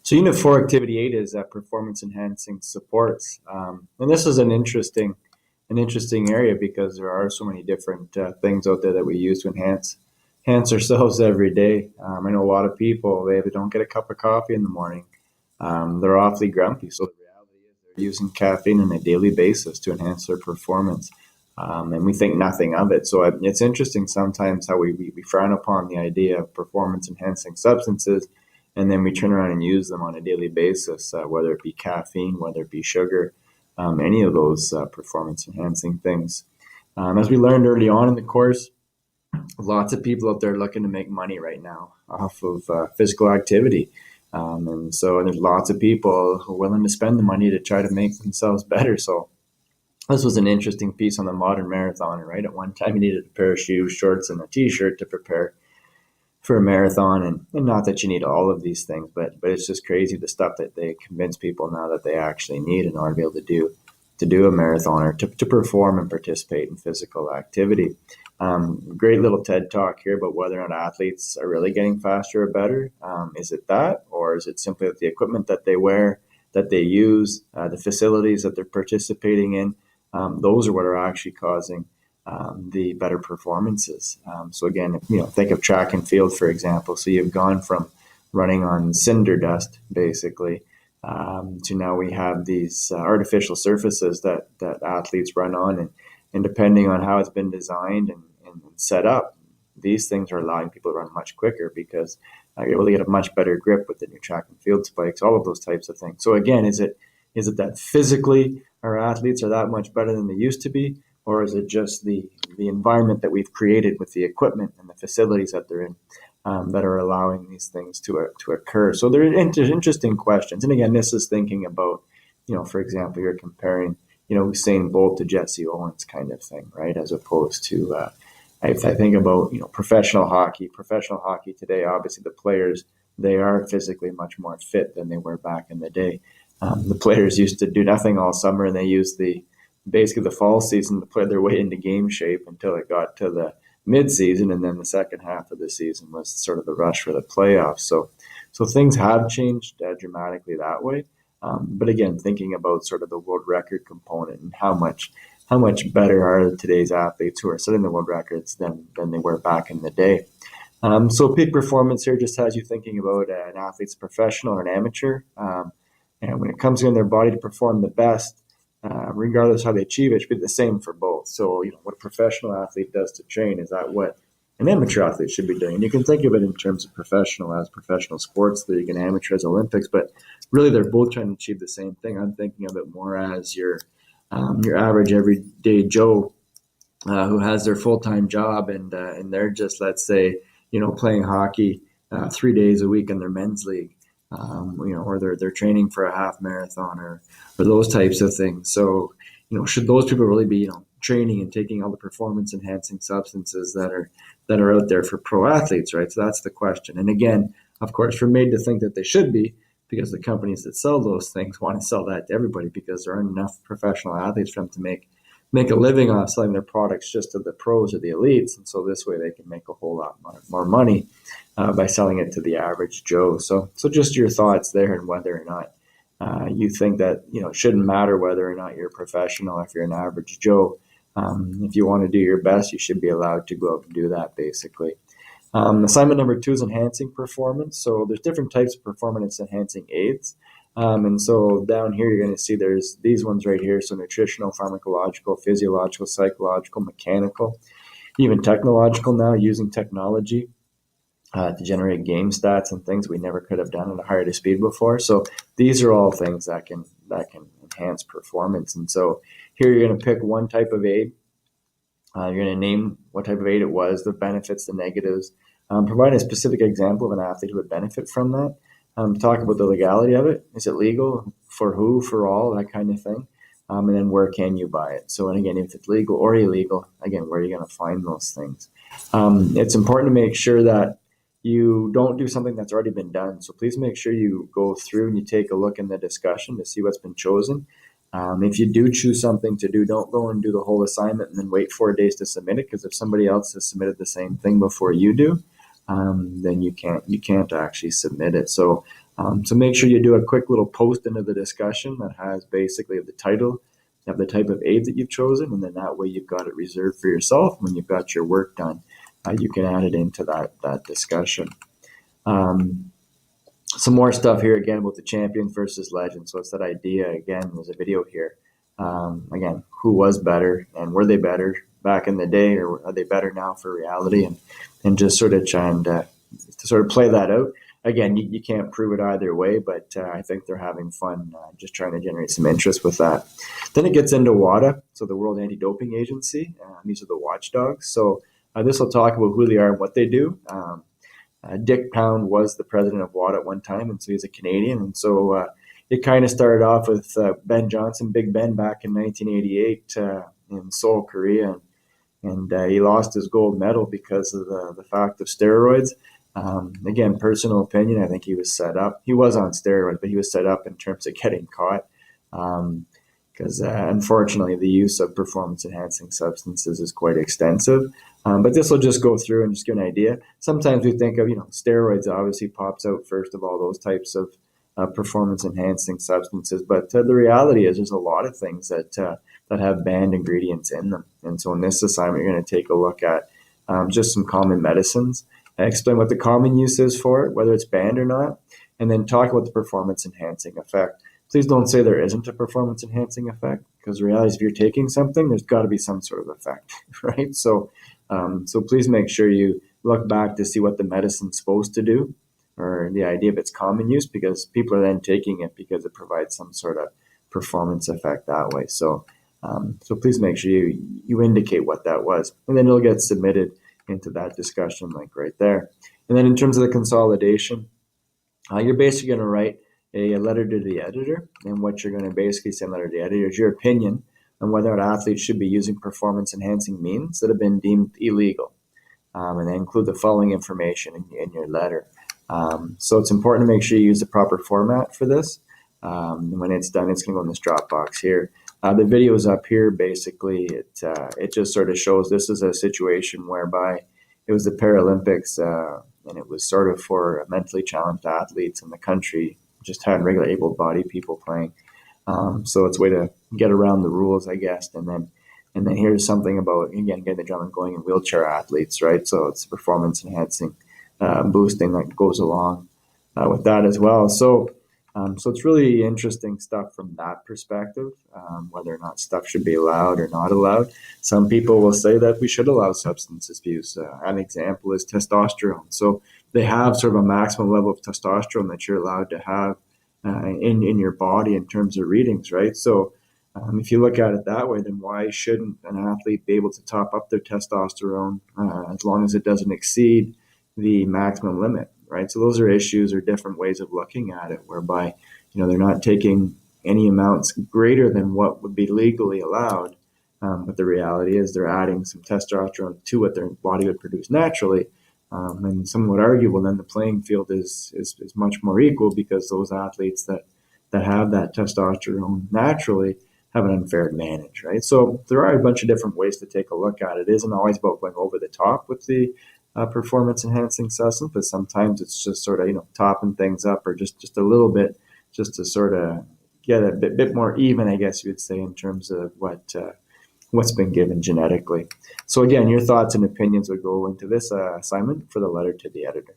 So Unit 4 Activity 8 is performance enhancing supports. And this is an interesting area because there are so many different things out there that we use to enhance ourselves every day. I know a lot of people, they don't get a cup of coffee in the morning. They're awfully grumpy. So the reality is they're using caffeine on a daily basis to enhance their performance. And we think nothing of it. So it's interesting sometimes how we frown upon the idea of performance enhancing substances, and then we turn around and use them on a daily basis, whether it be caffeine, whether it be sugar, any of those performance enhancing things. As we learned early on in the course, lots of people out there looking to make money right now off of physical activity. And so there's lots of people who are willing to spend the money to try to make themselves better. So this was an interesting piece on the modern marathoner, right? At one time, you needed a pair of shoes, shorts, and a t-shirt to prepare for a marathon. And not that you need all of these things, but it's just crazy the stuff that they convince people now that they actually need in order to be able to do a marathon or to perform and participate in physical activity. Great little TED talk here about whether or not athletes are really getting faster or better. Is it that, or is it simply that the equipment that they wear, that they use, the facilities that they're participating in, those are what are actually causing the better performances. So again, think of track and field, for example. So you've gone from running on cinder dust, basically, to now we have these artificial surfaces that athletes run on, and depending on how it's been designed and set up, these things are allowing people to run much quicker because you're able to get a much better grip with the new track and field spikes, all of those types of things. So again, is it that physically our athletes are that much better than they used to be, or is it just the environment that we've created with the equipment and the facilities that they're in that are allowing these things to occur? So they're interesting questions. And again, this is thinking about, for example, you're comparing, Usain Bolt to Jesse Owens kind of thing, right? As opposed to, if I think about, professional hockey today, obviously the players, they are physically much more fit than they were back in the day. The players used to do nothing all summer, and they used basically the fall season to play their way into game shape until it got to the mid-season, and then the second half of the season was sort of the rush for the playoffs. So things have changed dramatically that way. But again, thinking about sort of the world record component and how much better are today's athletes who are setting the world records than they were back in the day. So peak performance here just has you thinking about an athlete's professional or an amateur. And when it comes in their body to perform the best, regardless how they achieve it, it should be the same for both. So, what a professional athlete does to train, is that what an amateur athlete should be doing? And you can think of it in terms of professional as professional sports league and amateur as Olympics, but really they're both trying to achieve the same thing. I'm thinking of it more as your average everyday Joe who has their full-time job and they're just, let's say, playing hockey 3 days a week in their men's league. Or they're training for a half marathon or those types of things. So, should those people really be, training and taking all the performance enhancing substances that are out there for pro athletes, right? So that's the question. And again, of course, we're made to think that they should be, because the companies that sell those things want to sell that to everybody, because there aren't enough professional athletes for them to make a living off selling their products just to the pros or the elites. And so this way they can make a whole lot more money by selling it to the average Joe. So just your thoughts there, and whether or not you think that, it shouldn't matter whether or not you're a professional. If you're an average Joe, if you want to do your best, you should be allowed to go out and do that, basically. Assignment number 2 is enhancing performance. So there's different types of performance enhancing aids. And so down here, you're going to see there's these ones right here. So nutritional, pharmacological, physiological, psychological, mechanical, even technological now, using technology to generate game stats and things we never could have done at a higher speed before. So these are all things that can enhance performance. And so here you're going to pick one type of aid. You're going to name what type of aid it was, the benefits, the negatives, provide a specific example of an athlete who would benefit from that. Talk about the legality of it. Is it legal? For who? For all? That kind of thing. And then where can you buy it? So, and again, if it's legal or illegal, again, where are you going to find those things? It's important to make sure that you don't do something that's already been done. So please make sure you go through and you take a look in the discussion to see what's been chosen. If you do choose something to do, don't go and do the whole assignment and then wait 4 days to submit it, because if somebody else has submitted the same thing before you do, then you can't actually submit it. So So make sure you do a quick little post into the discussion that has basically the title, you have the type of aid that you've chosen, and then that way you've got it reserved for yourself. When you've got your work done, you can add it into that discussion. Some more stuff here again about the champions versus legends. So it's that idea again. There's a video here. Again, who was better and were they better back in the day, or are they better now for reality? And just sort of trying to sort of play that out. Again, you can't prove it either way, but I think they're having fun just trying to generate some interest with that. Then it gets into WADA, so the World Anti-Doping Agency. These are the watchdogs. So this will talk about who they are and what they do. Dick Pound was the president of WADA at one time, and so he's a Canadian. And so it kind of started off with Ben Johnson, Big Ben, back in 1988 in Seoul, Korea. And he lost his gold medal because of the fact of steroids. Again, personal opinion, I think he was set up. He was on steroids, but he was set up in terms of getting caught. Because unfortunately, the use of performance-enhancing substances is quite extensive. But this will just go through and just give an idea. Sometimes we think of, steroids obviously pops out first of all, those types of performance-enhancing substances. But the reality is there's a lot of things that have banned ingredients in them. And so in this assignment, you're going to take a look at just some common medicines, explain what the common use is for it, whether it's banned or not, and then talk about the performance-enhancing effect. Please don't say there isn't a performance-enhancing effect, because the reality is if you're taking something, there's got to be some sort of effect, right? So please make sure you look back to see what the medicine's supposed to do, or the idea of its common use, because people are then taking it because it provides some sort of performance effect that way. So please make sure you indicate what that was, and then it'll get submitted into that discussion link right there. And then in terms of the consolidation, you're basically going to write a letter to the editor, and what you're going to basically send letter to the editor is your opinion on whether an athlete should be using performance-enhancing means that have been deemed illegal, and then include the following information in your letter. So it's important to make sure you use the proper format for this. When it's done, it's going to go in this Dropbox here. The video is up here. Basically, it just sort of shows this is a situation whereby it was the Paralympics, and it was sort of for mentally challenged athletes in the country, just had regular able-bodied people playing. So it's a way to get around the rules, I guess. And then here's something about, again, getting the adrenaline going in wheelchair athletes, right? So it's performance-enhancing boosting that goes along with that as well. So it's really interesting stuff from that perspective, whether or not stuff should be allowed or not allowed. Some people will say that we should allow substance abuse. An example is testosterone. So they have sort of a maximum level of testosterone that you're allowed to have in your body in terms of readings, right? So if you look at it that way, then why shouldn't an athlete be able to top up their testosterone as long as it doesn't exceed the maximum limit, right? So those are issues or different ways of looking at it, whereby they're not taking any amounts greater than what would be legally allowed, but the reality is they're adding some testosterone to what their body would produce naturally. And some would argue, well, then the playing field is much more equal, because those athletes that have that testosterone naturally have an unfair advantage, right? So there are a bunch of different ways to take a look at it. It isn't always about going over the top with the performance-enhancing substance, but sometimes it's just sort of topping things up, or just a little bit, just to sort of get a bit more even, I guess you would say, in terms of what's been given genetically. So again, your thoughts and opinions would go into this assignment for the letter to the editor.